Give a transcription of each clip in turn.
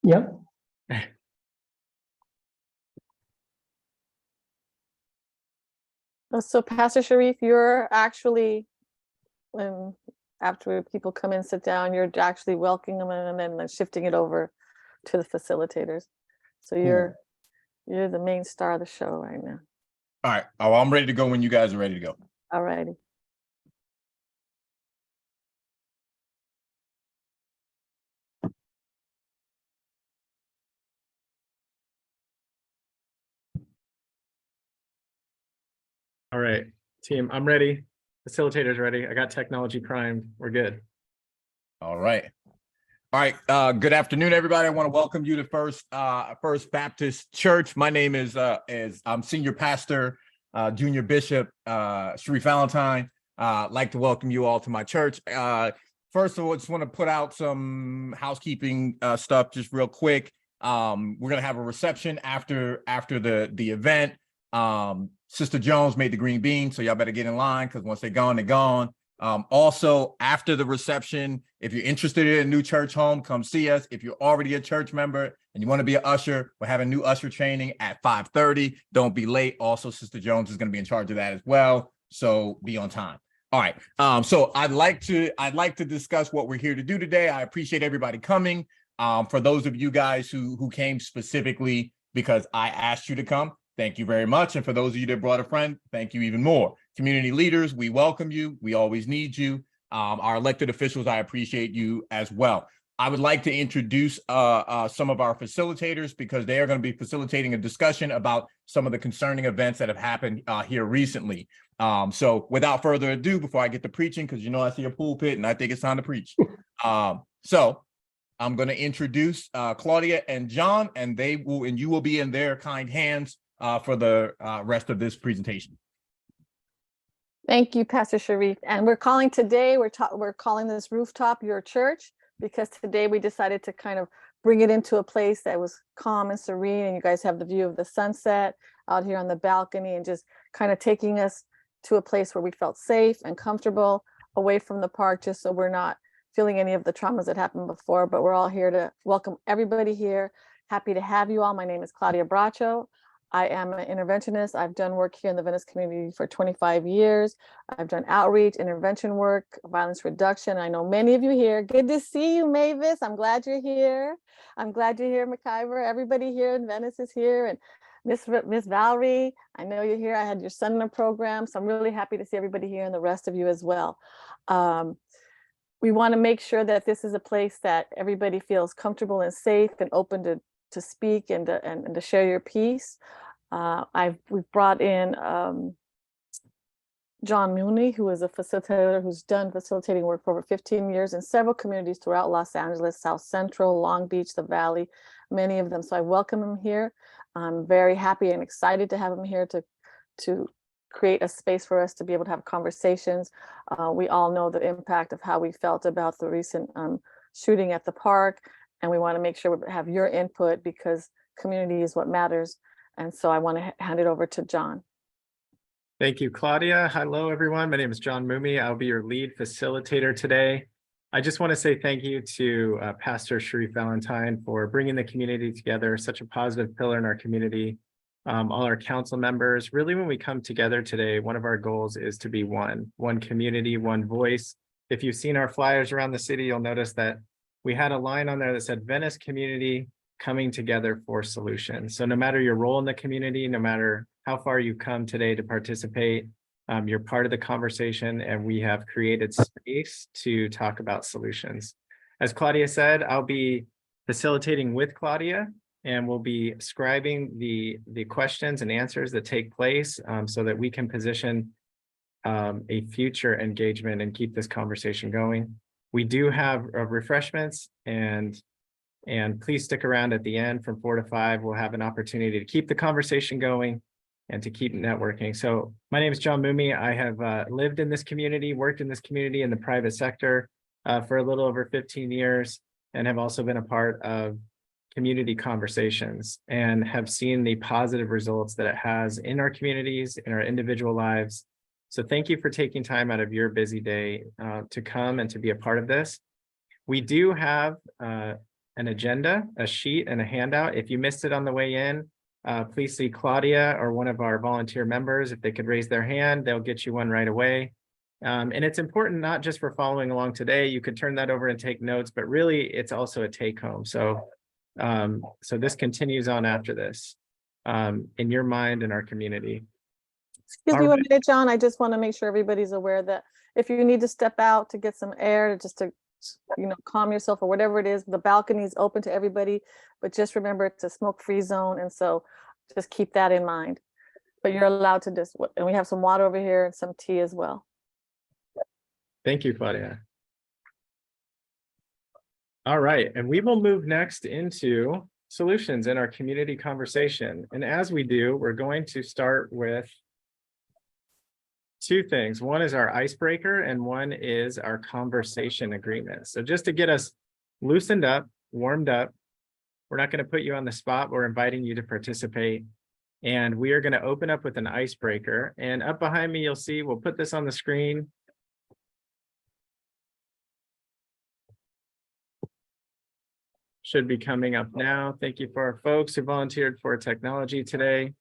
Yep. So Pastor Sharif, you're actually, after people come in, sit down, you're actually welcoming them and then shifting it over to the facilitators. So you're the main star of the show right now. All right. Oh, I'm ready to go when you guys are ready to go. All righty. All right, team, I'm ready. Facilitators ready. I got technology primed. We're good. All right. All right. Good afternoon, everybody. I want to welcome you to First Baptist Church. My name is I'm Senior Pastor, Junior Bishop Sharif Valentine. I'd like to welcome you all to my church. First of all, I just want to put out some housekeeping stuff just real quick. We're gonna have a reception after the event. Sister Jones made the green bean, so y'all better get in line because once they're gone, they're gone. Also, after the reception, if you're interested in a new church home, come see us. If you're already a church member and you want to be an usher, we're having new usher training at 5:30. Don't be late. Also, Sister Jones is going to be in charge of that as well, so be on time. All right. So I'd like to discuss what we're here to do today. I appreciate everybody coming. For those of you guys who came specifically because I asked you to come, thank you very much. And for those of you that brought a friend, thank you even more. Community leaders, we welcome you. We always need you. Our elected officials, I appreciate you as well. I would like to introduce some of our facilitators because they are going to be facilitating a discussion about some of the concerning events that have happened here recently. So without further ado, before I get to preaching, because you know I see a pulpit and I think it's time to preach. So I'm going to introduce Claudia and John, and you will be in their kind hands for the rest of this presentation. Thank you, Pastor Sharif. And we're calling today, we're calling this rooftop your church, because today we decided to kind of bring it into a place that was calm and serene, and you guys have the view of the sunset out here on the balcony, and just kind of taking us to a place where we felt safe and comfortable away from the park, just so we're not feeling any of the traumas that happened before. But we're all here to welcome everybody here. Happy to have you all. My name is Claudia Bracho. I am an interventionist. I've done work here in the Venice community for 25 years. I've done outreach, intervention work, violence reduction. I know many of you here. Good to see you, Mavis. I'm glad you're here. I'm glad you're here, McIver. Everybody here in Venice is here. And Miss Valerie, I know you're here. I had your son in the program, so I'm really happy to see everybody here and the rest of you as well. We want to make sure that this is a place that everybody feels comfortable and safe and open to speak and to share your piece. We've brought in John Mooney, who is a facilitator who's done facilitating work for over 15 years in several communities throughout Los Angeles, South Central, Long Beach, the Valley, many of them. So I welcome him here. I'm very happy and excited to have him here to create a space for us to be able to have conversations. We all know the impact of how we felt about the recent shooting at the park. And we want to make sure we have your input because community is what matters. And so I want to hand it over to John. Thank you, Claudia. Hello, everyone. My name is John Mooney. I'll be your lead facilitator today. I just want to say thank you to Pastor Sharif Valentine for bringing the community together, such a positive pillar in our community. All our council members, really when we come together today, one of our goals is to be one community, one voice. If you've seen our flyers around the city, you'll notice that we had a line on there that said Venice community coming together for solutions. So no matter your role in the community, no matter how far you've come today to participate, you're part of the conversation, and we have created space to talk about solutions. As Claudia said, I'll be facilitating with Claudia, and we'll be scribing the questions and answers that take place so that we can position a future engagement and keep this conversation going. We do have refreshments, and please stick around at the end from 4 to 5. We'll have an opportunity to keep the conversation going and to keep networking. So my name is John Mooney. I have lived in this community, worked in this community in the private sector for a little over 15 years, and have also been a part of community conversations and have seen the positive results that it has in our communities, in our individual lives. So thank you for taking time out of your busy day to come and to be a part of this. We do have an agenda, a sheet, and a handout. If you missed it on the way in, please see Claudia or one of our volunteer members. If they could raise their hand, they'll get you one right away. And it's important not just for following along today. You could turn that over and take notes, but really it's also a take home. So, so this continues on after this, in your mind and our community. Excuse me All one right. minute, John. I just want to make sure everybody's aware that if you need to step out to get some air, just to, calm yourself or whatever it is, the balcony is open to everybody, but just remember it's a smoke-free zone. And so just keep that in mind. But you're allowed to just, and we have some water over here and some tea as well. Thank you, Claudia. All right, and we will move next into solutions in our community conversation. And as we do, we're going to start with two things. One is our icebreaker and one is our conversation agreement. So just to get us loosened up, warmed up, we're not going to put you on the spot. We're inviting you to participate. And we are going to open up with an icebreaker. And up behind me, you'll see, we'll put this on the screen. Should be coming up now. Thank you for our folks who volunteered for technology today.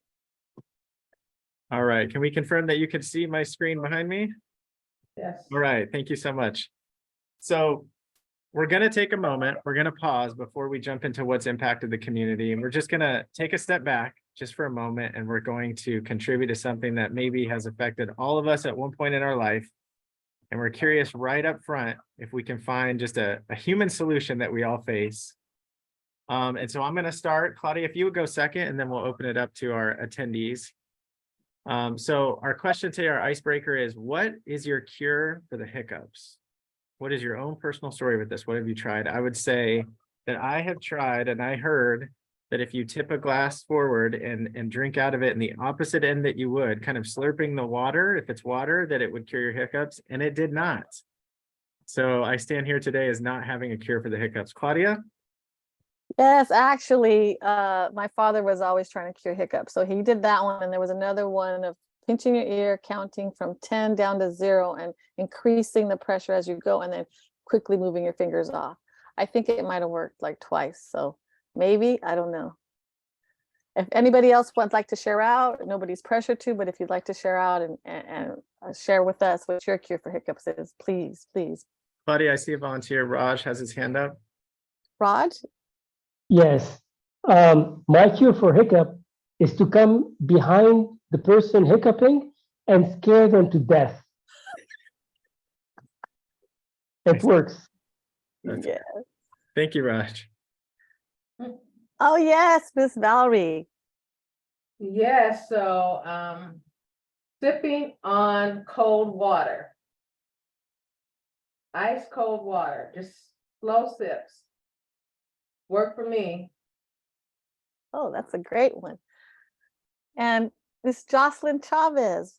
All right, can we confirm that you can see my screen behind me? Yes. All right, thank you so much. So we're going to take a moment. We're going to pause before we jump into what's impacted the community. And we're just going to take a step back just for a moment. And we're going to contribute to something that maybe has affected all of us at one point in our life. And we're curious right up front if we can find just a human solution that we all face. And so I'm going to start. Claudia, if you would go second, and then we'll open it up to our attendees. So our question today, our icebreaker is, what is your cure for the hiccups? What is your own personal story with this? What have you tried? I would say that I have tried, and I heard that if you tip a glass forward and drink out of it in the opposite end that you would, kind of slurping the water, if it's water, that it would cure your hiccups, and it did not. So I stand here today as not having a cure for the hiccups. Claudia? Yes, actually, my father was always trying to cure hiccups. So he did that one. And there was another one of pinching your ear, counting from 10 down to 0 and increasing the pressure as you go, and then quickly moving your fingers off. I think it might have worked like twice. So maybe, I don't know. If anybody else would like to share out, nobody's pressured to, but if you'd like to share out and share with us what your cure for hiccups is, please, please. Claudia, I see a volunteer. Raj has his hand up. Raj? Yes. My cure for hiccup is to come behind the person hiccuping and scare them to death. It works. Yeah. Thank you, Raj. Oh, yes, Miss Valerie. Yes, so sipping on cold water. Ice cold water, just slow sips. Work for me. Oh, that's a great one. And Miss Jocelyn Chavez.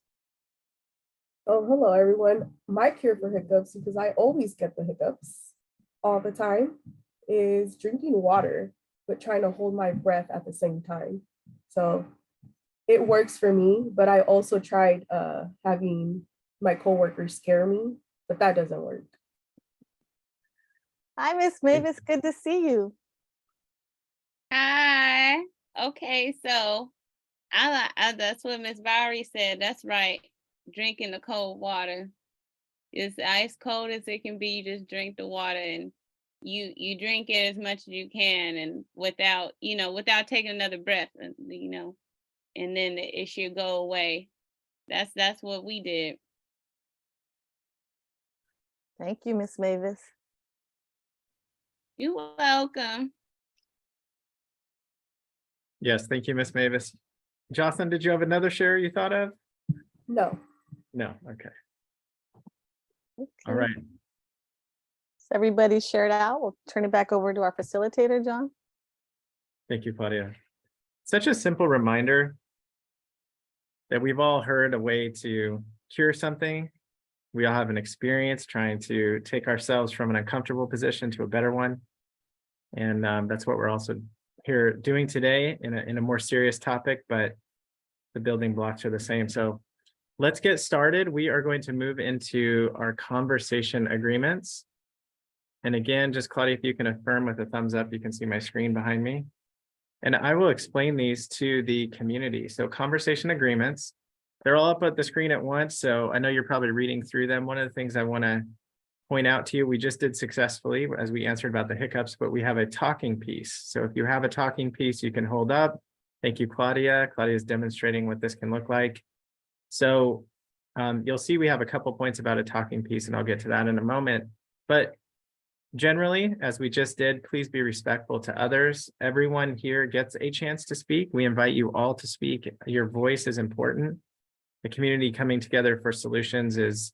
Oh, hello, everyone. My cure for hiccups, because I always get the hiccups all the time, is drinking water, but trying to hold my breath at the same time. So it works for me, but I also tried having my coworkers scare me, but that doesn't work. Hi, Miss Mavis. Good to see you. Hi. Okay, so I that's what Miss Valerie said. That's right. Drinking the cold water. It's ice cold as it can be. You just drink the water and you drink it as much as you can, and without taking another breath, and then the issue go away. That's what we did. Thank you, Miss Mavis. You're welcome. Yes, thank you, Miss Mavis. Jocelyn, did you have another share you thought of? No. No, okay. Okay. All right. So everybody shared out. We'll turn it back over to our facilitator, John. Thank you, Claudia. Such a simple reminder that we've all heard a way to cure something. We all have an experience trying to take ourselves from an uncomfortable position to a better one. And that's what we're also here doing today in a more serious topic, but the building blocks are the same. So let's get started. We are going to move into our conversation agreements. And again, just Claudia, if you can affirm with a thumbs up, you can see my screen behind me. And I will explain these to the community. So conversation agreements, they're all up at the screen at once. So I know you're probably reading through them. One of the things I want to point out to you, we just did successfully as we answered about the hiccups, but we have a talking piece. So if you have a talking piece, you can hold up. Thank you, Claudia. Claudia is demonstrating what this can look like. So you'll see we have a couple points about a talking piece, and I'll get to that in a moment. But generally, as we just did, please be respectful to others. Everyone here gets a chance to speak. We invite you all to speak. Your voice is important. The community coming together for solutions is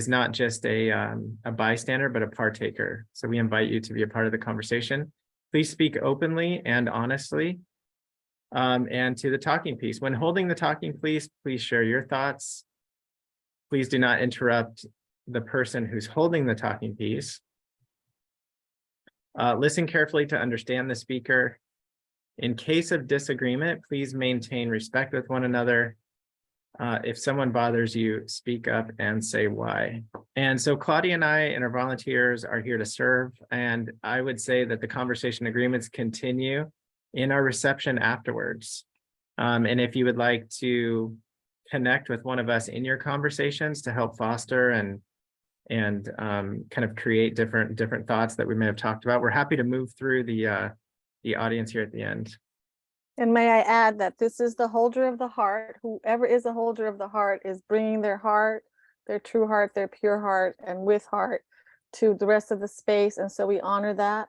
not just a bystander, but a partaker. So we invite you to be a part of the conversation. Please speak openly and honestly. And to the talking piece, when holding the talking piece, please share your thoughts. Please do not interrupt the person who's holding the talking piece. Listen carefully to understand the speaker. In case of disagreement, please maintain respect with one another. If someone bothers you, speak up and say why. And so Claudia and I and our volunteers are here to serve. And I would say that the conversation agreements continue in our reception afterwards. And if you would like to connect with one of us in your conversations to help foster and kind of create different thoughts that we may have talked about, we're happy to move through the audience here at the end. And may I add that this is the holder of the heart. Whoever is the holder of the heart is bringing their heart, their true heart, their pure heart, and with heart to the rest of the space. And so we honor that.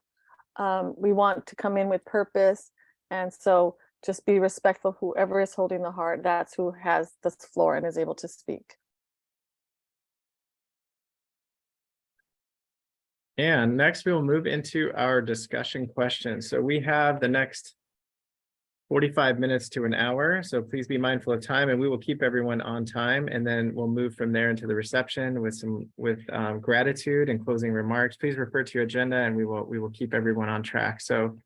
We want to come in with purpose. And so just be respectful. Whoever is holding the heart, that's who has the floor and is able to speak. And next we will move into our discussion questions. So we have the next 45 minutes to an hour. So please be mindful of time, and we will keep everyone on time. And then we'll move from there into the reception with gratitude and closing remarks. Please refer to your agenda, and we will keep everyone on track. So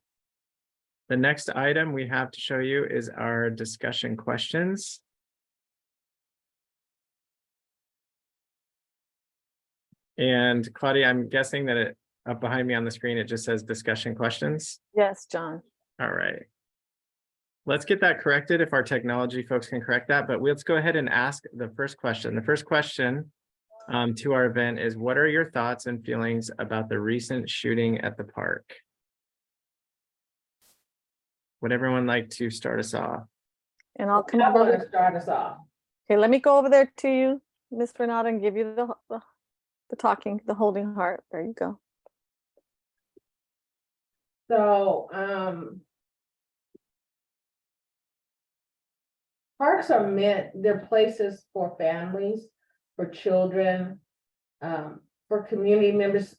the next item we have to show you is our discussion questions. And Claudia, I'm guessing that up behind me on the screen, it just says discussion questions. Yes, John. All right. Let's get that corrected if our technology folks can correct that, but let's go ahead and ask the first question. The first question to our event is, what are your thoughts and feelings about the recent shooting at the park? Would everyone like to start us off? And I'll come I over. want to start us off. Okay, let me go over there to you, Miss Renata, and give you the holding heart. There you go. So, parks are they're places for families, for children, for community members,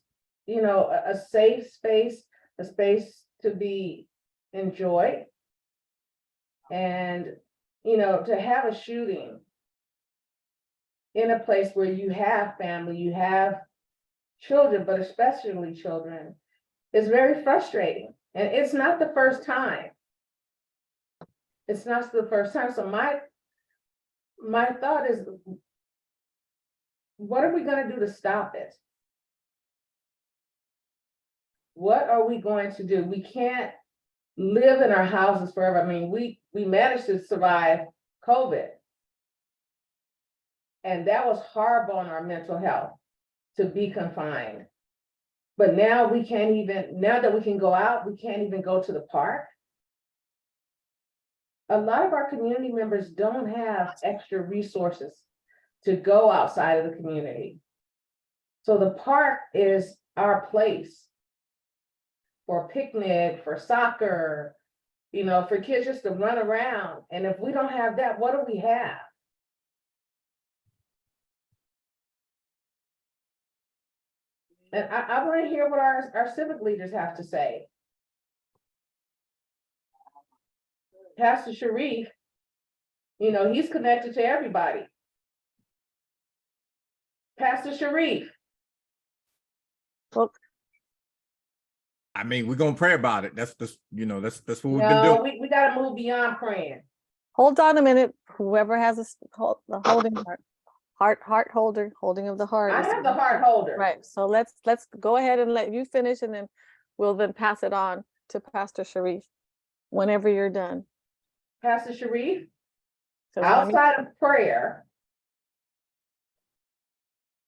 a safe space, a space to be enjoyed. And, to have a shooting in a place where you have family, you have children, but especially children, is very frustrating. And it's not the first time. It's not the first time. So my thought is, what are we going to do to stop it? What are we going to do? We can't live in our houses forever. I mean, we managed to survive COVID. And that was horrible on our mental health, to be confined. But now now that we can go out, we can't even go to the park. A lot of our community members don't have extra resources to go outside of the community. So the park is our place for a picnic, for soccer, for kids just to run around. And if we don't have that, what do we have? And I want to hear what our civic leaders have to say. Pastor Sharif, he's connected to everybody. Pastor Sharif. Well, I mean, we're gonna pray about it. That's what we've been doing. No, we got to move beyond praying. hold on a minute. Whoever has the holding heart. Heart holder, holding of the heart. I is- have the heart holder. Right, so let's go ahead and let you finish, and then we'll then pass it on to Pastor Sharif whenever you're done. Pastor Sharif, So let me- outside of prayer,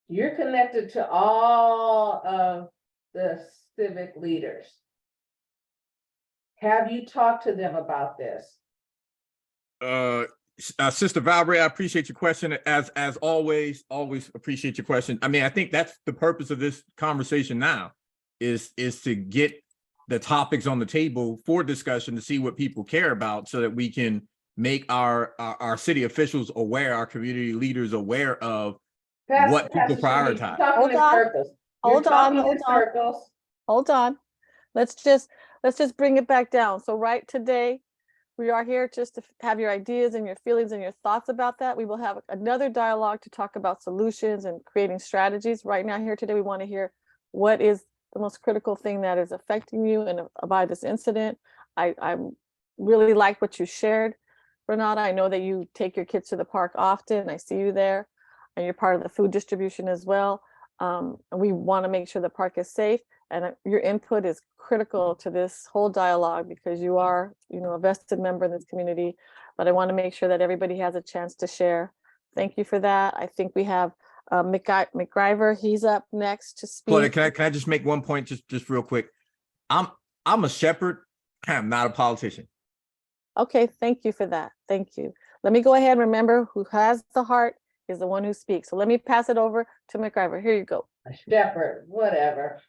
you're connected to all of the civic leaders. Have you talked to them about this? Sister Valerie, I appreciate your question. As always appreciate your question. I mean, I think that's the purpose of this conversation now, is to get the topics on the table for discussion, to see what people care about, so that we can make our city officials aware, our community leaders aware of what people Pastor Sharif, prioritize. you're talking Hold in on. circles. You're Hold on, talking hold in on. circles. Hold on. Let's just bring it back down. So right today, we are here just to have your ideas and your feelings and your thoughts about that. We will have another dialogue to talk about solutions and creating strategies. Right now here today, we want to hear what is the most critical thing that is affecting you and by this incident. I really like what you shared, Renata. I know that you take your kids to the park often. I see you there, and you're part of the food distribution as well. And we want to make sure the park is safe, and your input is critical to this whole dialogue, because you are, a vested member in this community. But I want to make sure that everybody has a chance to share. Thank you for that. I think we have McGriver. He's up next to speak. Claudia, can I just make one point just real quick? I'm a shepherd. I'm not a politician. Okay, thank you for that. Thank you. Let me go ahead and remember, who has the heart is the one who speaks. So let me pass it over to McGriver. Here you go. A shepherd, whatever.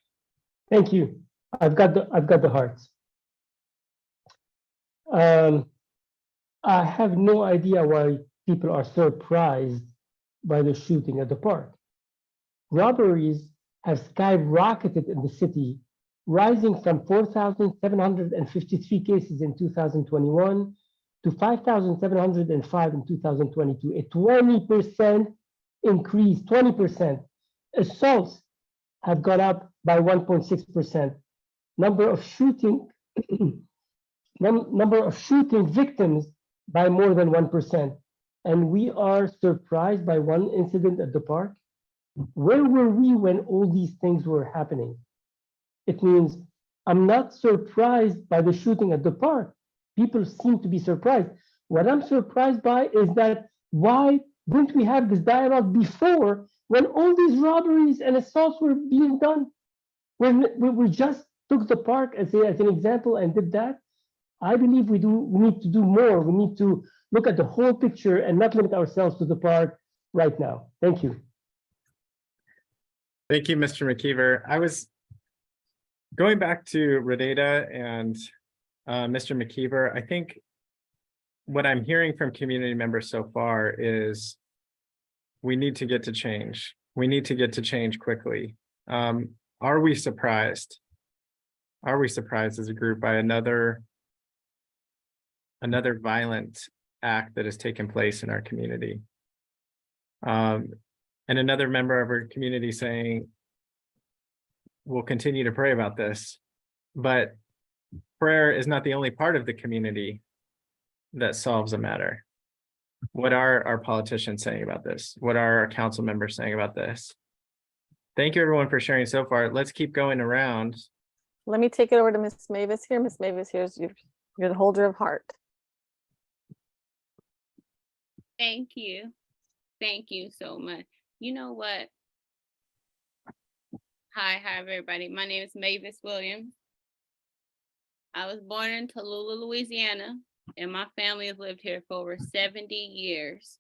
Thank you. I've got the hearts. I have no idea why people are surprised by the shooting at the park. Robberies have skyrocketed in the city, rising from 4,753 cases in 2021 to 5,705 in 2022, a 20% increase, 20%. Assaults have gone up by 1.6%. Number of shooting victims by more than 1%. And we are surprised by one incident at the park. Where were we when all these things were happening? It means I'm not surprised by the shooting at the park. People seem to be surprised. What I'm surprised by is that why didn't we have this dialogue before, when all these robberies and assaults were being done? When we just took the park as an example and did that. I believe we need to do more. We need to look at the whole picture and not limit ourselves to the park right now. Thank you. Thank you, Mr. McKeever. I was going back to Renata and Mr. McKeever. I think what I'm hearing from community members so far is we need to get to change. We need to get to change quickly. Are we surprised? Are we surprised as a group by another violent act that has taken place in our community? And another member of our community saying, we'll continue to pray about this, but prayer is not the only part of the community that solves a matter. What are our politicians saying about this? What are our council members saying about this? Thank you everyone for sharing so far. Let's keep going around. Let me take it over to Miss Mavis here. Miss Mavis, you're the holder of heart. Thank you. Thank you so much. You know what? Hi, everybody. My name is Mavis Williams. I was born in Tallulah, Louisiana, and my family has lived here for over 70 years.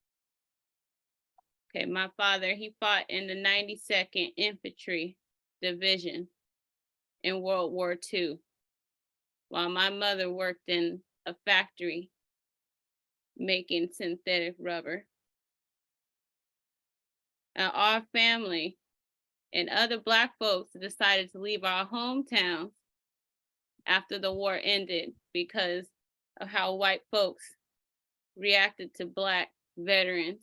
Okay, my father, he fought in the 92nd Infantry Division in World War II, while my mother worked in a factory making synthetic rubber. Our family and other Black folks decided to leave our hometown after the war ended because of how white folks reacted to Black veterans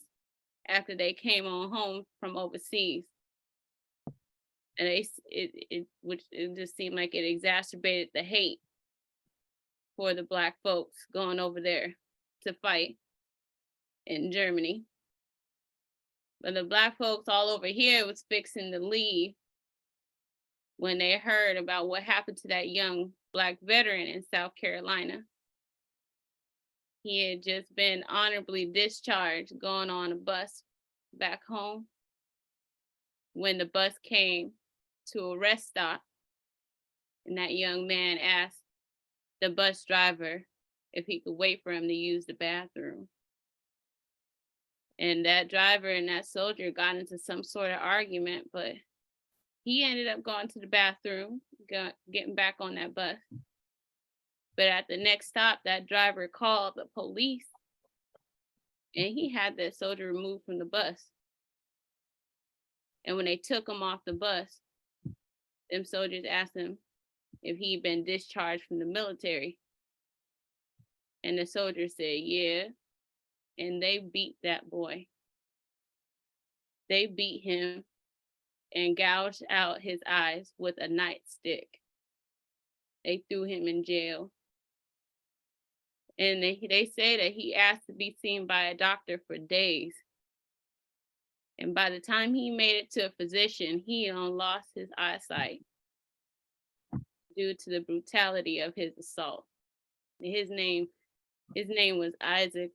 after they came on home from overseas. And it just seemed like it exacerbated the hate for the Black folks going over there to fight in Germany. But the Black folks all over here was fixing to leave when they heard about what happened to that young Black veteran in South Carolina. He had just been honorably discharged going on a bus back home when the bus came to a rest stop, and that young man asked the bus driver if he could wait for him to use the bathroom. And that driver and that soldier got into some sort of argument, but he ended up going to the bathroom, getting back on that bus. But at the next stop, that driver called the police, and he had that soldier removed from the bus. And when they took him off the bus, them soldiers asked him if he'd been discharged from the military. And the soldier said, yeah. And they beat that boy. They beat him and gouged out his eyes with a nightstick. They threw him in jail. And they say that he asked to be seen by a doctor for days. And by the time he made it to a physician, he lost his eyesight due to the brutality of his assault. His name was Isaac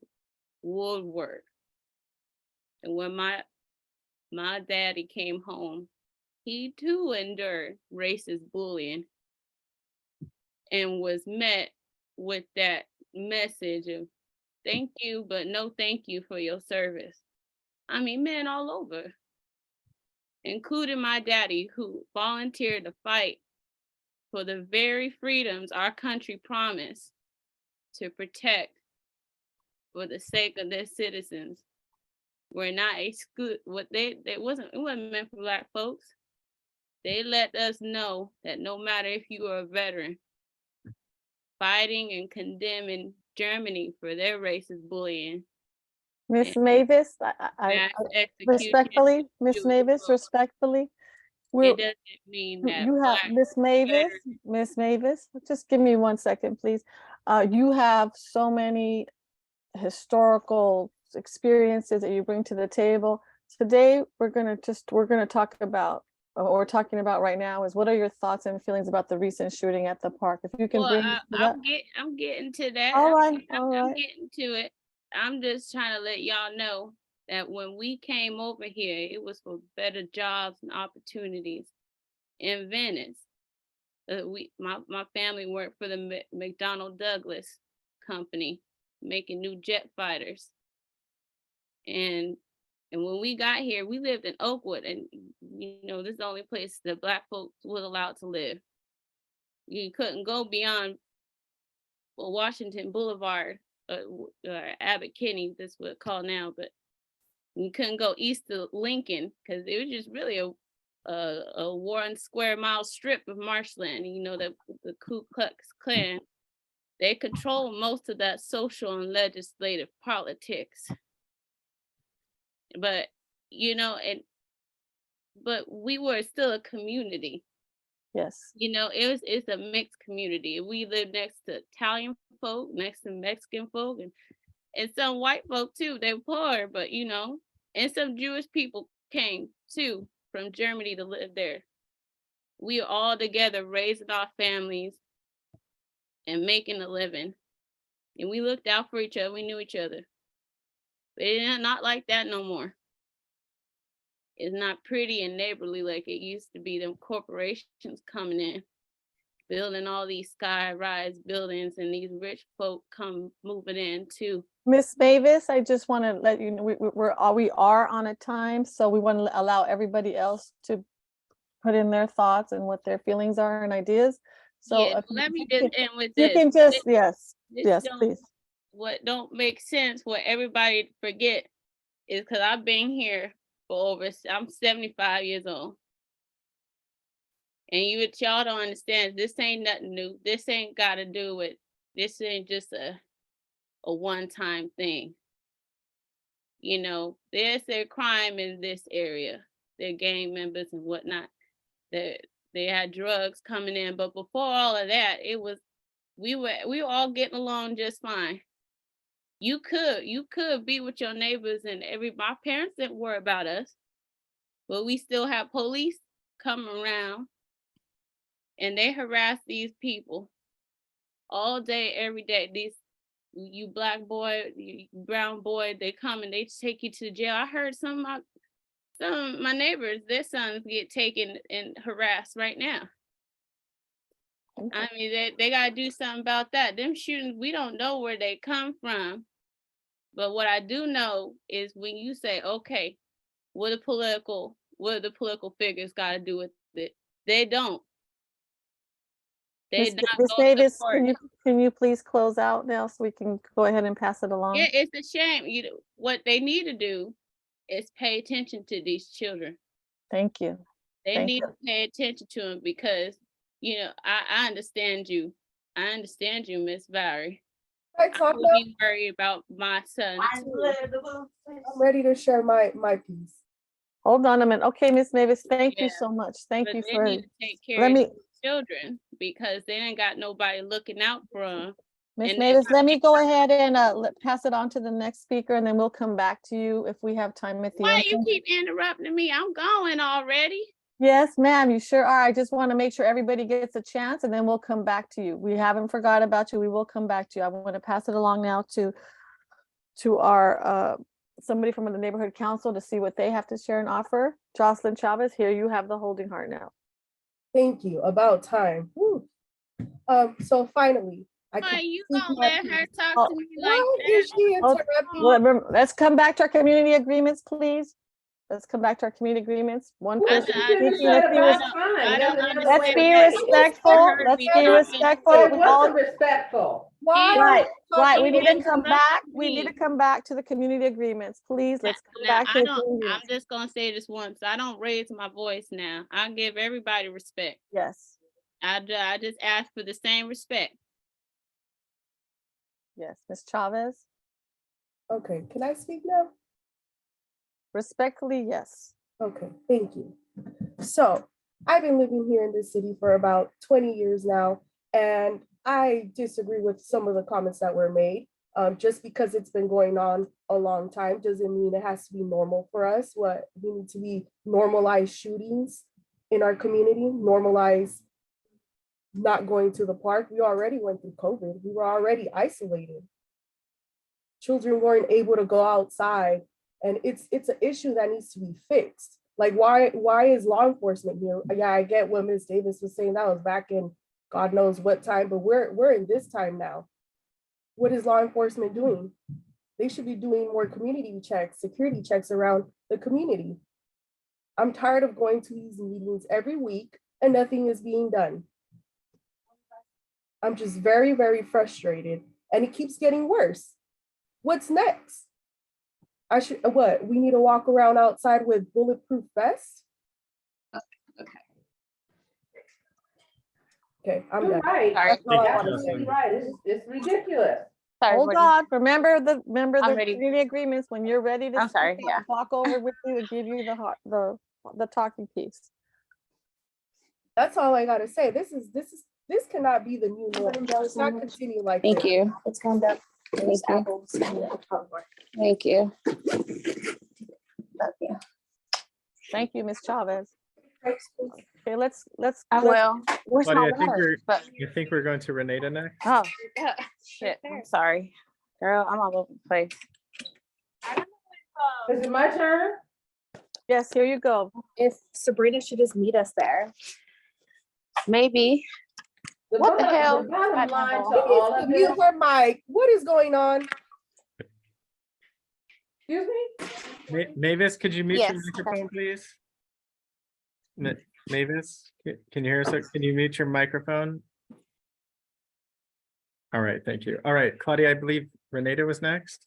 Woodward. And when my daddy came home, he too endured racist bullying and was met with that message of thank you, but no thank you for your service. I mean, men all over, including my daddy, who volunteered to fight for the very freedoms our country promised to protect for the sake of their citizens. Were not excluded. It wasn't meant for Black folks. They let us know that no matter if you are a veteran, fighting and condemning Germany for their racist bullying. Miss and Mavis, mass execution, respectfully, Miss Jewish Mavis, folks. respectfully, It doesn't mean that you have Black Miss Mavis, just give me 1 second, please. You have so many historical experiences that you bring to the table. Today, we're gonna talk about, what we're talking about right now is what are your thoughts and feelings about the recent shooting at the park? If you can Well, bring us to that. I'm getting to that. All right, I'm getting to it. I'm just trying to let y'all know that when we came over here, it was for better jobs and opportunities in Venice. My family worked for the McDonnell Douglas company, making new jet fighters. And when we got here, we lived in Oakwood, and this is the only place that Black folks was allowed to live. You couldn't go beyond Washington Boulevard, Abbott Kinney, that's what it's called now, but you couldn't go east of Lincoln because it was just really a 1 square mile strip of marshland. The Ku Klux Klan, they control most of that social and legislative politics. But but we were still a community. Yes. It's a mixed community. We lived next to Italian folk, next to Mexican folk, and some white folk too. They were poor, but and some Jewish people came too from Germany to live there. We were all together raising our families and making a living. And we looked out for each other. We knew each other. But it's not like that no more. It's not pretty and neighborly like it used to be. Them corporations coming in, building all these sky-rise buildings, and these rich folk come moving in too. Miss Mavis, I just want to let you know we are on a time, so we want to allow everybody else to put in their thoughts and what their feelings are and ideas. So yeah, let me just end with this. You can just yes, please. What don't make sense, what everybody forget, is because I've been here for I'm 75 years old. And y'all don't understand, this ain't nothing new. This ain't got to do with, this ain't just a one-time thing. There's their crime in this area. They're gang members and whatnot. They had drugs coming in, but before all of that, we were all getting along just fine. You could be with your neighbors and my parents didn't worry about us, but we still have police come around and they harass these people all day, every day. These you black boy, you brown boy, they come and they take you to jail. I heard some of my neighbors, their sons get taken and harassed right now. I mean, they gotta do something about that. Them shootings, we don't know where they come from. But what I do know is when you say, okay, what the political figures gotta do with it? They don't. They Miss not Miss go to Davis, court. can you please close out now so we can go ahead and pass it along? Yeah, it's a shame. What they need to do is pay attention to these children. Thank you. They Thank need to pay attention to them because, I understand you. I understand you, Miss Valerie. I I talk would now? be worried about my son too. I'm ready to share my piece. Hold on a minute. Okay, Miss Mavis, thank you Yeah, so much. Thank But you they for, need to take care let of me, these children because they ain't got nobody looking out for them. Miss and Mavis, let me go ahead and pass it on to the next speaker, and then we'll come back to you if we have time at the Why end. you keep interrupting me? I'm going already. Yes, ma'am, you sure are. I just want to make sure everybody gets a chance, and then we'll come back to you. We haven't forgot about you. We will come back to you. I want to pass it along now to our somebody from the neighborhood council to see what they have to share and offer. Jocelyn Chavez, here you have the holding heart now. Thank you. About time. Woo. So finally, I Why can you speak gonna my let her piece. talk Oh. to me like Why that? is she Oh, interrupting? let's come back to our community agreements, please. Let's come back to our community agreements. One Well, person she I- shouldn't have speaking. said Let's be about don't- time. I There's don't another understand way to be say it. respectful. Heard Let's me be talking. respectful. It We all, wasn't respectful. Why? right, right. We He need to didn't come come up back. to We need to me. come back to the community agreements, please. Let's come Now, back to the community I'm agreements. just gonna say this once. I don't raise my voice now. I give everybody respect. Yes, I just ask for the same respect. yes. Ms. Chavez, Okay, can I speak now? respectfully, yes. Okay, thank you. So I've been living here in this city for about 20 years now, and I disagree with some of the comments that were made. Just because it's been going on a long time doesn't mean it has to be normal for us. What we need to be normalize shootings in our community, normalize not going to the park. We already went through COVID. We were already isolated. Children weren't able to go outside, and it's an issue that needs to be fixed. Like, why is law enforcement here? Yeah, I get what Ms. Davis was saying. That was back in God knows what time, but we're in this time now. What is law enforcement doing? They should be doing more community checks, security checks around the community. I'm tired of going to these meetings every week and nothing is being done. I'm just very, very frustrated, and it keeps getting worse. What's next? We need to walk around outside with bulletproof vests? Okay, I'm You're done. right. That's all I want to Absolutely say. right. It's ridiculous. Hold on, remember the I'm ready. community agreements. When you're ready to I'm sorry, speak, I'll talk over with you to give you the talking piece. That's all I gotta say. This cannot be the new norm. Let's not continue like Thank this. you. It's kind of. Thank you. Thank you. Love you. Thank you, Ms. Chavez. Okay, let's. I will. Where's my Claudia, I think water? But you think we're going to Renata next? oh shit. I'm sorry, girl. I'm all over the place. Is it my turn? Yes, here you go. If Sabrina should just meet us there, maybe. What the hell? The bottom line to Excuse all of this, Mute her mic. What is going on? excuse me? Mavis, could you mute your Yes. microphone, please? Mavis, can you hear us? Can you mute your microphone? All right, thank you. All right, Claudia, I believe Renata was next.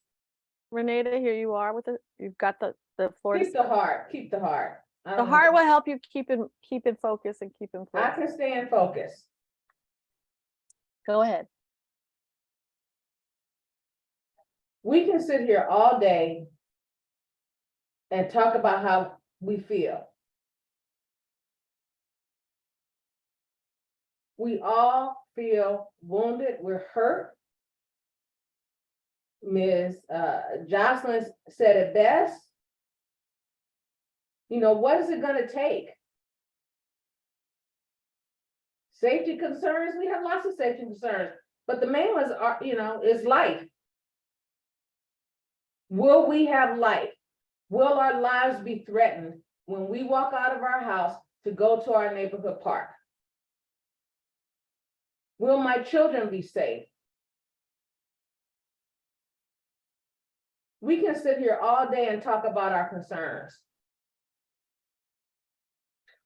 Renata, here you are with it. You've got the floor. Keep the heart, keep the heart. I The don't heart know. will help you keep in focus and keep in I place. can stay in focus. Go ahead. We can sit here all day and talk about how we feel. We all feel wounded, we're hurt. Ms. Jocelyn said it best. You know, what is it gonna take? Safety concerns, we have lots of safety concerns, but the main ones are, you know, is life. Will we have life? Will our lives be threatened when we walk out of our house to go to our neighborhood park? Will my children be safe? We can sit here all day and talk about our concerns.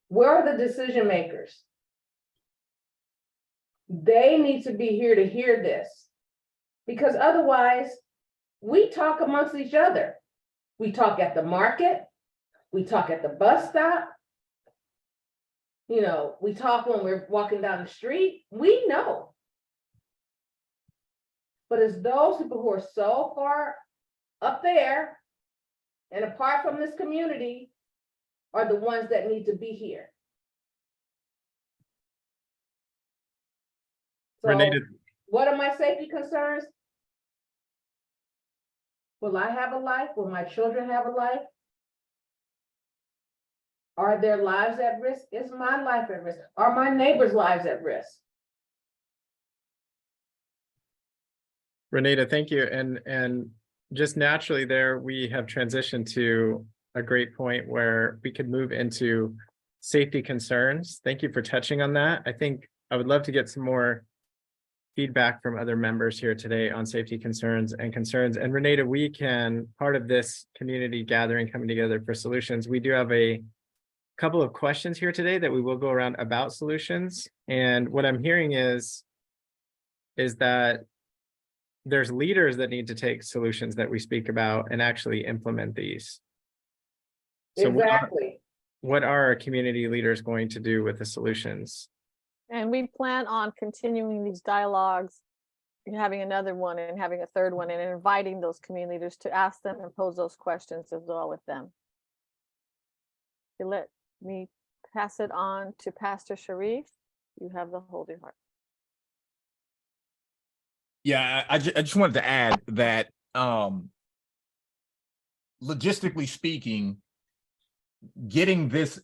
Where are the decision makers? They need to be here to hear this, because otherwise we talk amongst each other. We talk at the market, we talk at the bus stop. You know, we talk when we're walking down the street, we know. But it's those people who are so far up there and apart from this community are the ones that need to be here. So Renee, what are my safety concerns? Will I have a life? Will my children have a life? Are their lives at risk? Is my life at risk? Are my neighbors' lives at risk? Renata, thank you. And just naturally there, we have transitioned to a great point where we could move into safety concerns. Thank you for touching on that. I think I would love to get some more feedback from other members here today on safety concerns. And Renata, we can, part of this community gathering coming together for solutions, we do have a couple of questions here today that we will go around about solutions. And what I'm hearing is that there's leaders that need to take solutions that we speak about and actually implement these. So Exactly. what are our community leaders going to do with the solutions? And we plan on continuing these dialogues, and having another one and having a third one, and inviting those community leaders to ask them and pose those questions as well with them. Okay, let me pass it on to Pastor Sharif. You have the Holy Heart. Yeah, I just wanted to add that logistically speaking, getting this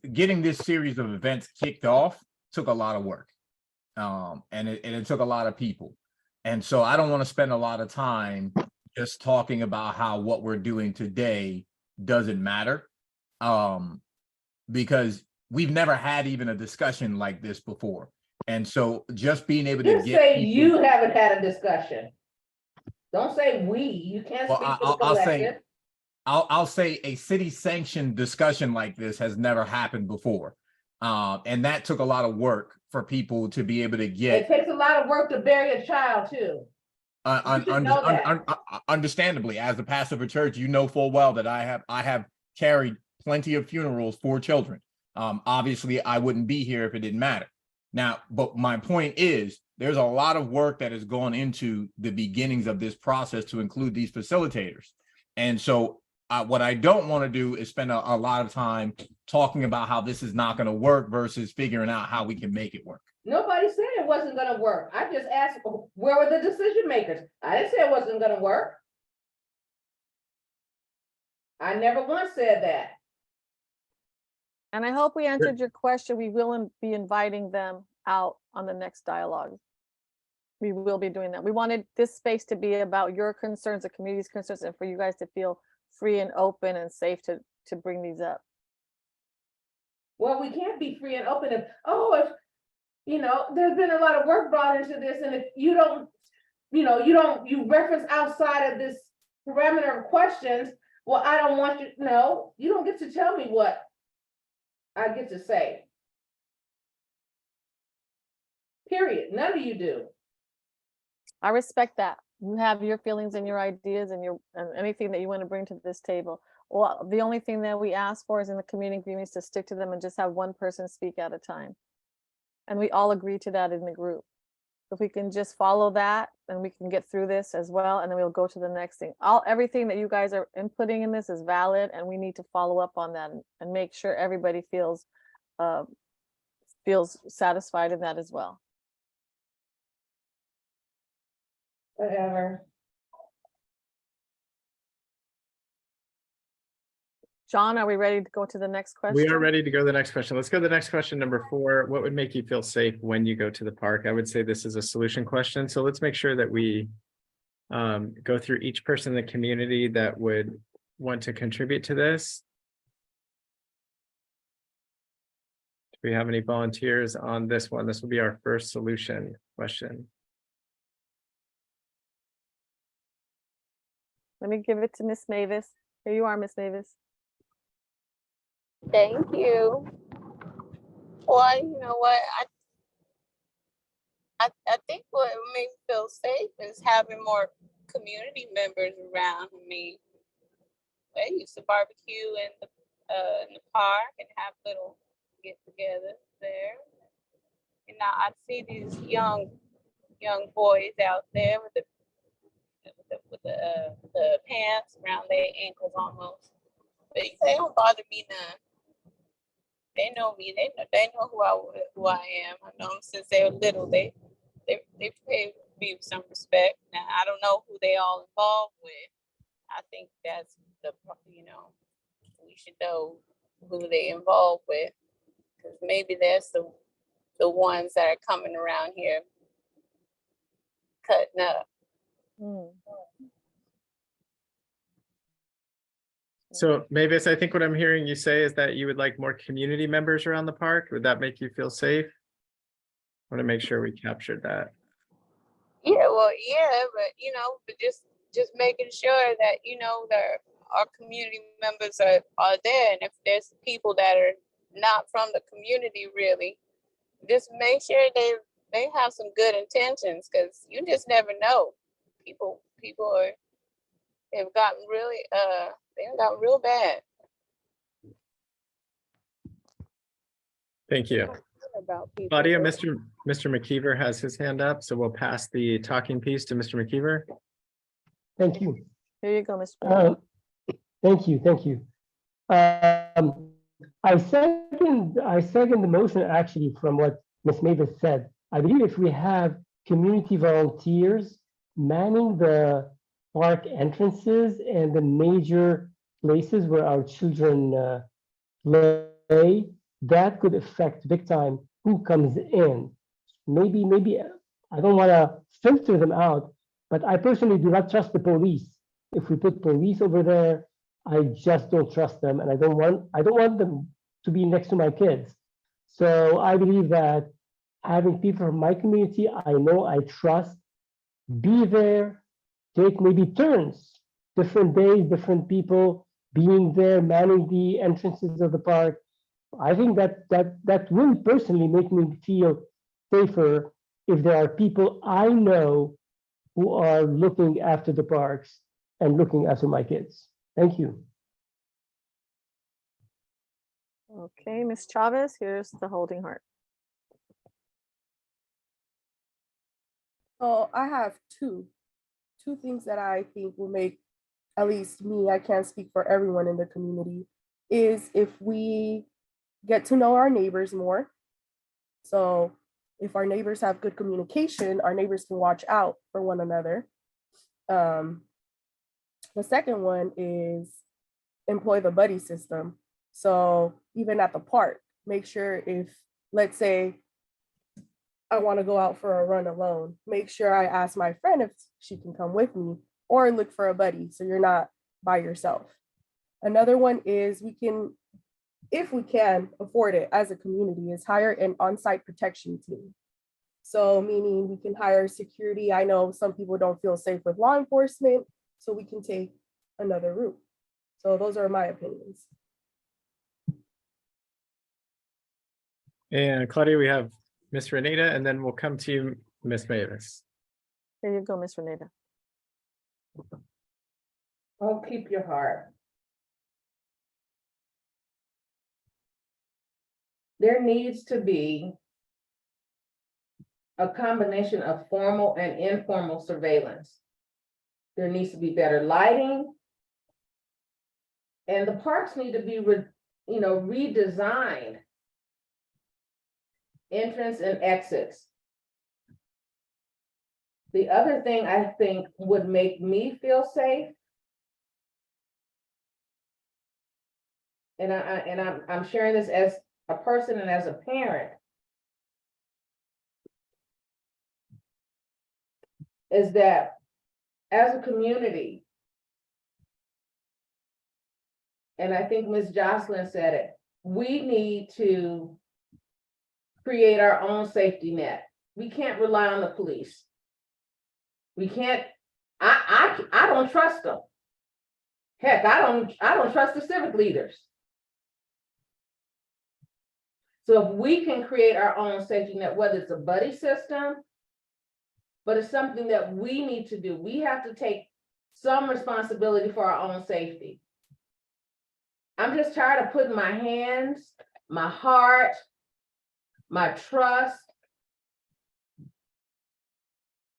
series of events kicked off took a lot of work. And it took a lot of people. And so I don't want to spend a lot of time just talking about how what we're doing today doesn't matter. Because we've never had even a discussion like this before. And so just being able to Just get say people, you haven't had a discussion. Don't say we. You can't well, speak for the collective. I'll say a city sanctioned discussion like this has never happened before. And that took a lot of work for people to be able to get. It takes a lot of work to bury a child too. Understandably, as a pastor of a church, you know full well that I have carried plenty of funerals for children. Obviously, I wouldn't be here if it didn't matter. Now, but my point is, there's a lot of work that has gone into the beginnings of this process to include these facilitators. And so what I don't want to do is spend a lot of time talking about how this is not going to work versus figuring out how we can make it work. Nobody said it wasn't going to work. I just asked, where were the decision makers? I didn't say it wasn't going to work. I never once said that. And I hope we answered your question. We will be inviting them out on the next dialogue. We will be doing that. We wanted this space to be about your concerns, the community's concerns, and for you guys to feel free and open and safe to bring these up. Well, we can't be free and open if, you know, there's been a lot of work brought into this, and if you don't, you reference outside of this parameter of questions, well, I don't want you, no, you don't get to tell me what I get to say. Period. None of you do. I respect that. You have your feelings and your ideas and anything that you want to bring to this table. Well, the only thing that we ask for is in the community agreements to stick to them and just have one person speak at a time. And we all agree to that in the group. If we can just follow that, then we can get through this as well, and then we'll go to the next thing. Everything that you guys are inputting in this is valid, and we need to follow up on that and make sure everybody feels satisfied in that as well. Whatever. John, are we ready to go to the next question? We are ready to go to the next question. Let's go to the next question, number 4. What would make you feel safe when you go to the park? I would say this is a solution question. So let's make sure that we go through each person in the community that would want to contribute to this. Do we have any volunteers on this one? This will be our first solution question. Let me give it to Miss Mavis. Here you are, Miss Mavis. Thank you. Well, you know what? I think what makes me feel safe is having more community members around. I mean, they used to barbecue in the park and have little get-togethers there. And now I see these young boys out there with the pants around their ankles almost. But they don't bother me none. They know me. They know who I am. I know them since they were little. They pay me some respect. Now I don't know who they all involved with. I think that's we should know who they involved with, because maybe that's the ones that are coming around here cutting up. So Mavis, I think what I'm hearing you say is that you would like more community members around the park. Would that make you feel safe? I want to make sure we captured that. Yeah, well, yeah, but just making sure that our community members are there, and if there's people that are not from the community, really, just make sure they have some good intentions, because you just never know. People have gotten really they've gotten real bad. Thank you. About people. Claudia, Mr. McKeever has his hand up, so we'll pass the talking piece to Mr. McKeever. Thank you. Here you go, Mr. Thank you. I second the motion actually from what Ms. Mavis said. I believe if we have community volunteers manning the park entrances and the major places where our children play, that could affect big time who comes in. Maybe I don't want to filter them out, but I personally do not trust the police. If we put police over there, I just don't trust them, and I don't want them to be next to my kids. So I believe that having people from my community, I know I trust, be there, take maybe turns, different days, different people being there, manning the entrances of the park. I think that will personally make me feel safer if there are people I know who are looking after the parks and looking after my kids. Thank you. Okay, Ms. Chavez, here's the holding heart. So I have two things that I think will make, at least me, I can't speak for everyone in the community, is if we get to know our neighbors more. So if our neighbors have good communication, our neighbors can watch out for one another. The second one is employ the buddy system. So even at the park, make sure if, let's say, I want to go out for a run alone, make sure I ask my friend if she can come with me, or look for a buddy so you're not by yourself. Another one is we can, if we can afford it as a community, is hire an on-site protection team. So meaning we can hire security. I know some people don't feel safe with law enforcement, so we can take another route. So those are my opinions. And Claudia, we have Ms. Renata, and then we'll come to you, Ms. Mavis. Here you go, Ms. Renata. Oh, keep your heart. There needs to be a combination of formal and informal surveillance. There needs to be better lighting. And the parks need to be redesigned. Entrance and exits. The other thing I think would make me feel safe and I'm sharing this as a person and as a parent, is that as a community, and I think Ms. Jocelyn said it, we need to create our own safety net. We can't rely on the police. We can't, I don't trust them. Heck, I don't trust the civic leaders. So if we can create our own safety net, whether it's a buddy system, but it's something that we need to do. We have to take some responsibility for our own safety. I'm just tired of putting my hands, my heart, my trust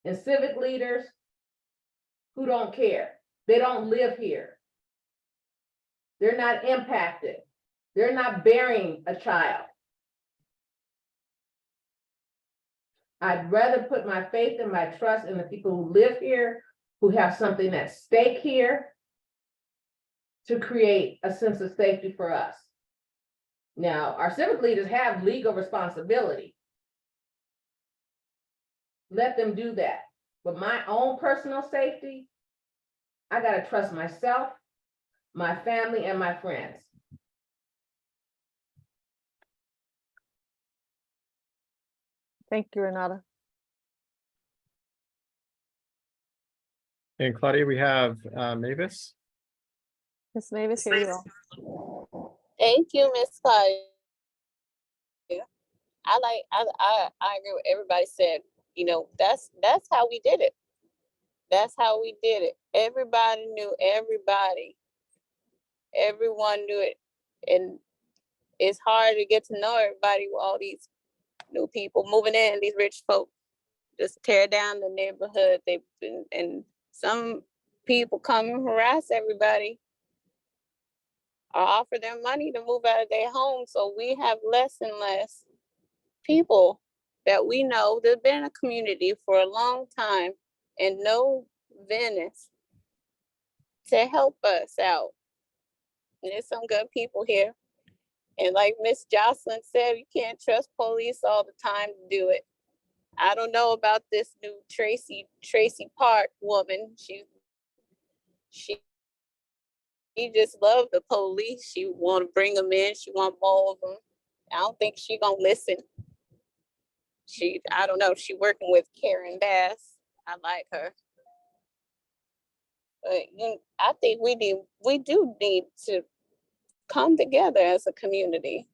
in civic leaders who don't care. They don't live here. They're not impacted. They're not burying a child. I'd rather put my faith and my trust in the people who live here, who have something at stake here, to create a sense of safety for us. Now, our civic leaders have legal responsibility. Let them do that. But my own personal safety, I gotta trust myself, my family, and my friends. Thank you, Renata. And Claudia, we have Mavis. Ms. Mavis, here you go. Thank you, Miss Claudia. I agree with everybody said, you know, that's how we did it. That's how we did it. Everybody knew everybody. Everyone knew it. And it's hard to get to know everybody with all these new people moving in, these rich folk just tear down the neighborhood. They've been, and some people come and harass everybody or offer them money to move out of their home. So we have less and less people that we know that have been in a community for a long time and know Venice to help us out. And there's some good people here. And like Miss Jocelyn said, you can't trust police all the time to do it. I don't know about this new Tracy Park woman. She just loved the police. She want to bring them in. She want more of them. I don't think she gonna listen. I don't know. She working with Karen Bass. I like her. But I think we do need to come together as a community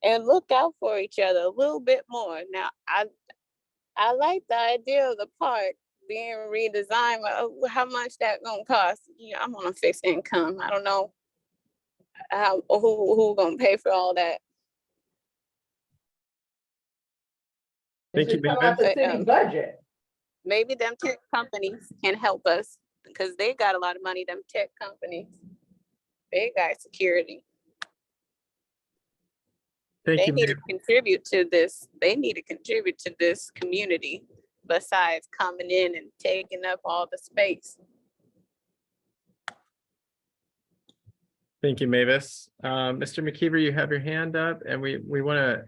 and look out for each other a little bit more. Now, I like the idea of the park being redesigned, but how much that gonna cost? I'm on a fixed income. I don't know who gonna pay for all that. It Thank you, should come out the Mavis. city budget. Maybe them tech companies can help us because they got a lot of money. Them tech companies, they got security. Thank They you, need to Mavis. contribute to this. They need to contribute to this community besides coming in and taking up all the space. Thank you, Mavis. Mr. McKeever, you have your hand up, and we want to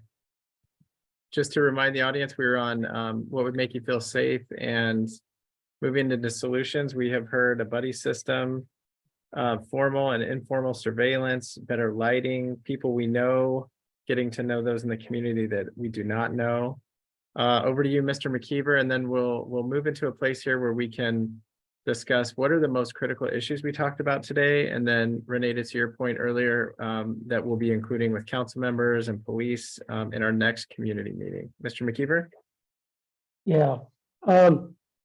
just to remind the audience, we were on what would make you feel safe, and moving into solutions. We have heard a buddy system, formal and informal surveillance, better lighting, people we know, getting to know those in the community that we do not know. Over to you, Mr. McKeever, and then we'll move into a place here where we can discuss what are the most critical issues we talked about today, and then Renata, to your point earlier, that we'll be including with council members and police in our next community meeting. Mr. McKeever? Yeah,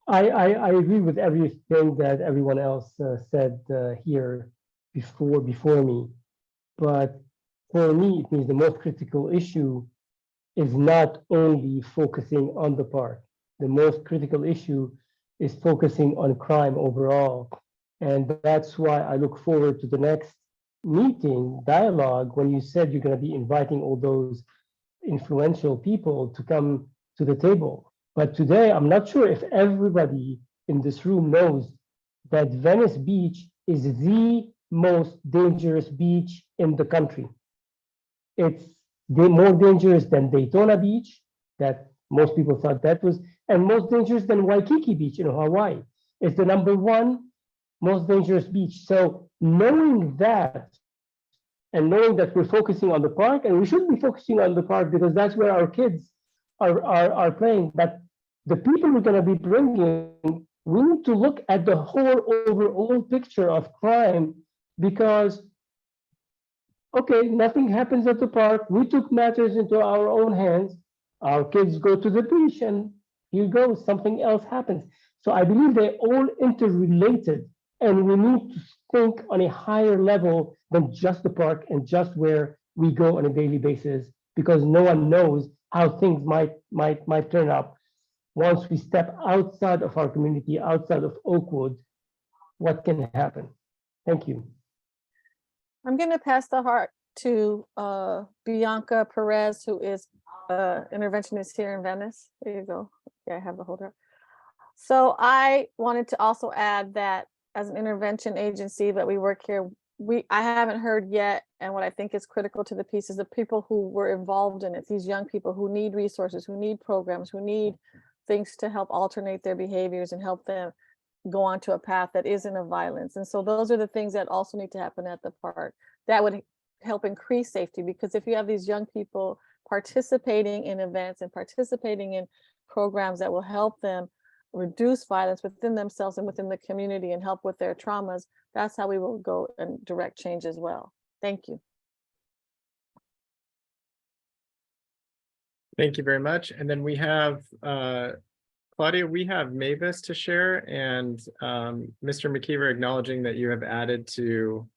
I agree with everything that everyone else said here before me, but for me, it means the most critical issue is not only focusing on the park. The most critical issue is focusing on crime overall. And that's why I look forward to the next meeting, dialogue, when you said you're going to be inviting all those influential people to come to the table. But today, I'm not sure if everybody in this room knows that Venice Beach is the most dangerous beach in the country. It's more dangerous than Daytona Beach, that most people thought that was, and most dangerous than Waikiki Beach in Hawaii. It's the #1 most dangerous beach. So knowing that, and knowing that we're focusing on the park, and we should be focusing on the park because that's where our kids are playing. But the people we're going to be bringing, we need to look at the whole overall picture of crime, because okay, nothing happens at the park. We took matters into our own hands. Our kids go to the beach and here goes, something else happens. So I believe they're all interrelated, and we need to think on a higher level than just the park and just where we go on a daily basis, because no one knows how things might turn out once we step outside of our community, outside of Oakwood. What can happen? Thank you. I'm going to pass the heart to Bianca Perez, who is interventionist here in Venice. There you go. Yeah, I have the holder. So I wanted to also add that as an intervention agency that we work here, I haven't heard yet, and what I think is critical to the piece is the people who were involved in it, these young people who need resources, who need programs, who need things to help alternate their behaviors and help them go onto a path that isn't of violence. And so those are the things that also need to happen at the park. That would help increase safety, because if you have these young people participating in events and participating in programs that will help them reduce violence within themselves and within the community and help with their traumas, that's how we will go and direct change as well. Thank you. Thank you very much. And then we have Claudia, we have Mavis to share, and Mr. McKeever acknowledging that you have added to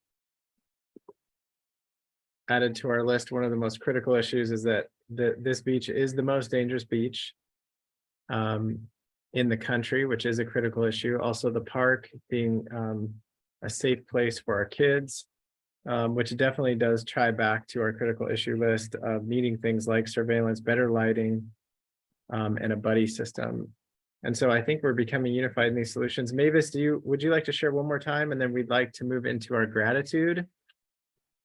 our list. One of the most critical issues is that this beach is the most dangerous beach in the country, which is a critical issue. Also, the park being a safe place for our kids, which definitely does tie back to our critical issue list of needing things like surveillance, better lighting, and a buddy system. And so I think we're becoming unified in these solutions. Mavis, would you like to share one more time, and then we'd like to move into our gratitude.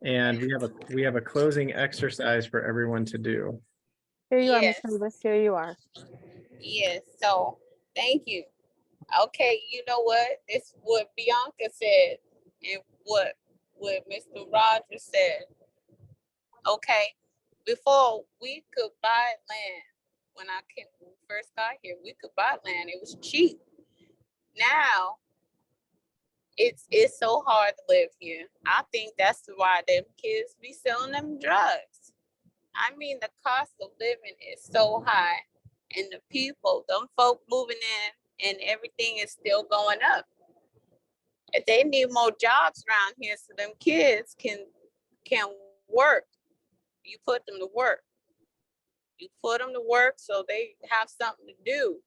And we have a closing exercise for everyone to do. Here you Yes. are, Ms. Mavis. Here you are. Yes, so thank you. Okay, you know what? It's what Bianca said and what Mr. Rogers said. Okay, before we could buy land, when we first got here, we could buy land. It was cheap. Now it's so hard to live here. I think that's why them kids be selling them drugs. I mean, the cost of living is so high, and the people, them folk moving in, and everything is still going up. If they need more jobs around here so them kids can work, you put them to work. You put them to work so they have something to do.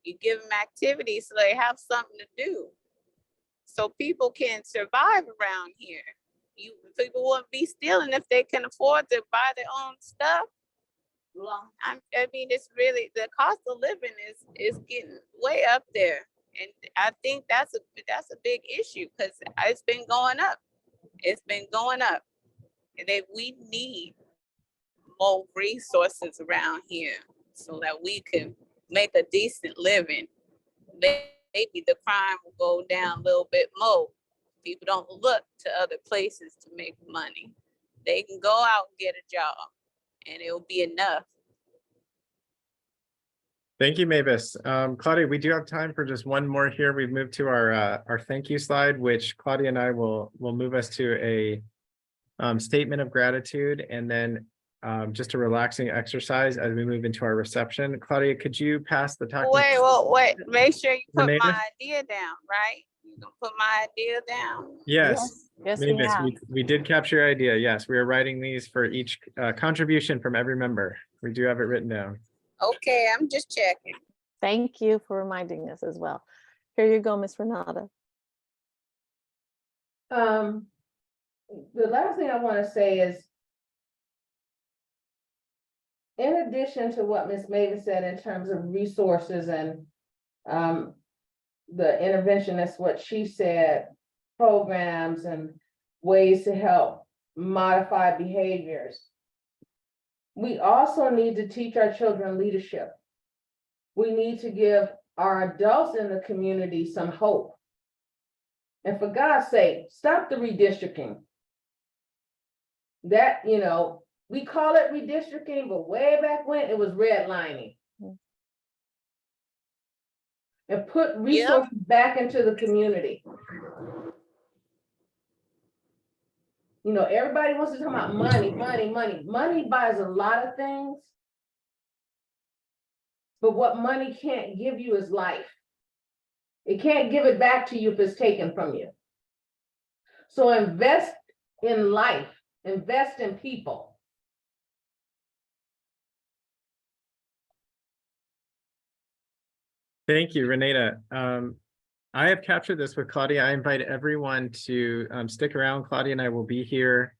You give them activities so they have something to do. So people can survive around here. People won't be stealing if they can afford to buy their own stuff. I mean, it's really, the cost of living is getting way up there, and I think that's a big issue because it's been going up. It's been going up, and that we need more resources around here so that we can make a decent living. Maybe the crime will go down a little bit more. People don't look to other places to make money. They can go out and get a job, and it'll be enough. Thank you, Mavis. Claudia, we do have time for just one more here. We've moved to our thank you slide, which Claudia and I will move us to a statement of gratitude, and then just a relaxing exercise as we move into our reception. Claudia, could you pass the talk? Wait. Make sure you put Mavis? my idea down, right? You gonna put my idea down? Yes. Yes, Mavis, we did capture your idea. Yes, we are writing these for each contribution from every member. We do have it written down. Okay, I'm just checking. Thank you for reminding us as well. Here you go, Ms. Renata. The last thing I want to say is, in addition to what Ms. Mavis said in terms of resources and the interventionist, what she said, programs and ways to help modify behaviors. We also need to teach our children leadership. We need to give our adults in the community some hope. And for God's sake, stop the redistricting. That, you know, we call it redistricting, but way back when it was redlining. And put resources back into the community. You know, everybody wants to talk about money, money, money. Money buys a lot of things. But what money can't give you is life. It can't give it back to you if it's taken from you. So invest in life, invest in people. Thank you, Renata. I have captured this with Claudia. I invite everyone to stick around. Claudia and I will be here.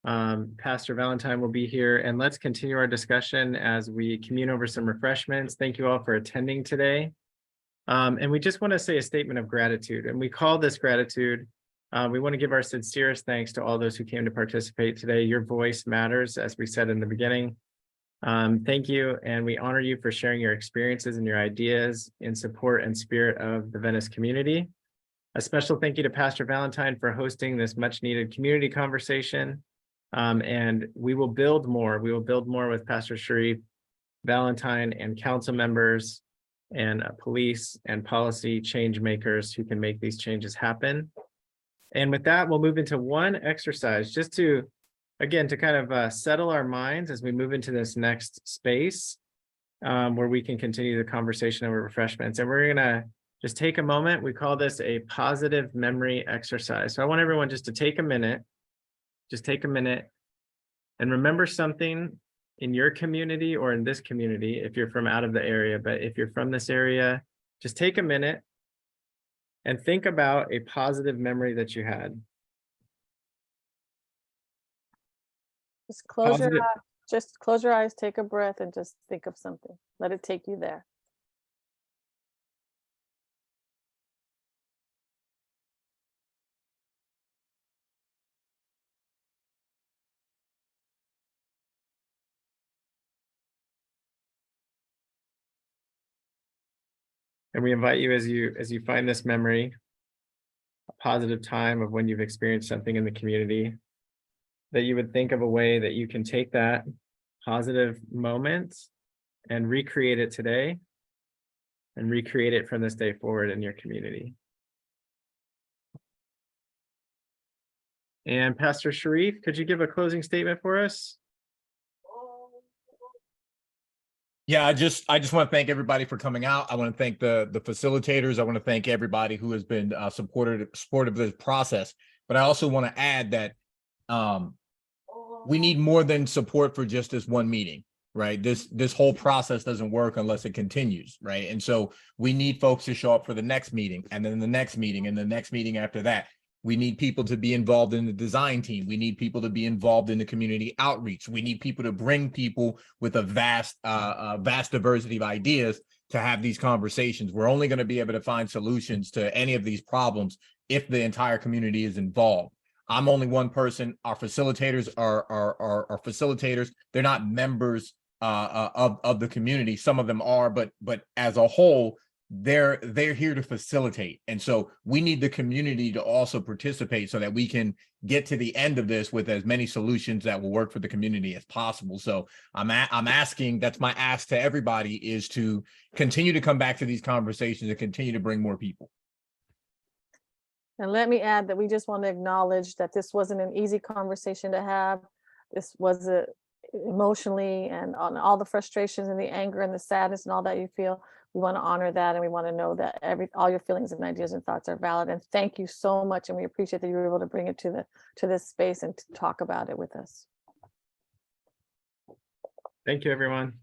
Pastor Valentine will be here, and let's continue our discussion as we commune over some refreshments. Thank you all for attending today. And we just want to say a statement of gratitude, and we call this gratitude. We want to give our sincerest thanks to all those who came to participate today. Your voice matters, as we said in the beginning. Thank you, and we honor you for sharing your experiences and your ideas in support and spirit of the Venice community. A special thank you to Pastor Valentine for hosting this much needed community conversation. And we will build more. We will build more with Pastor Sharif Valentine and council members and police and policy change makers who can make these changes happen. And with that, we'll move into one exercise just to, again, to kind of settle our minds as we move into this next space where we can continue the conversation over refreshments. And we're gonna just take a moment. We call this a positive memory exercise. So I want everyone just to take a minute, and remember something in your community or in this community, if you're from out of the area, but if you're from this area, just take a minute and think about a positive memory that you had. Just close your Positive. eyes, just close your eyes, take a breath, and just think of something. Let it take you there. And we invite you as you find this memory, a positive time of when you've experienced something in the community, that you would think of a way that you can take that positive moment and recreate it today and recreate it from this day forward in your community. And Pastor Sharif, could you give a closing statement for us? Yeah, I just want to thank everybody for coming out. I want to thank the facilitators. I want to thank everybody who has been supportive of this process. But I also want to add that we need more than support for just this one meeting, right? This whole process doesn't work unless it continues, right? And so we need folks to show up for the next meeting, and then the next meeting, and the next meeting after that. We need people to be involved in the design team. We need people to be involved in the community outreach. We need people to bring people with a vast diversity of ideas to have these conversations. We're only going to be able to find solutions to any of these problems if the entire community is involved. I'm only one person. Our facilitators are facilitators. They're not members of the community. Some of them are, but as a whole, they're here to facilitate. And so we need the community to also participate so that we can get to the end of this with as many solutions that will work for the community as possible. So I'm asking, that's my ask to everybody, is to continue to come back to these conversations and continue to bring more people. And let me add that we just want to acknowledge that this wasn't an easy conversation to have. This was emotionally, and on all the frustrations and the anger and the sadness and all that you feel. We want to honor that, and we want to know that all your feelings and ideas and thoughts are valid. And thank you so much, and we appreciate that you were able to bring it to this space and to talk about it with us. Thank you, everyone.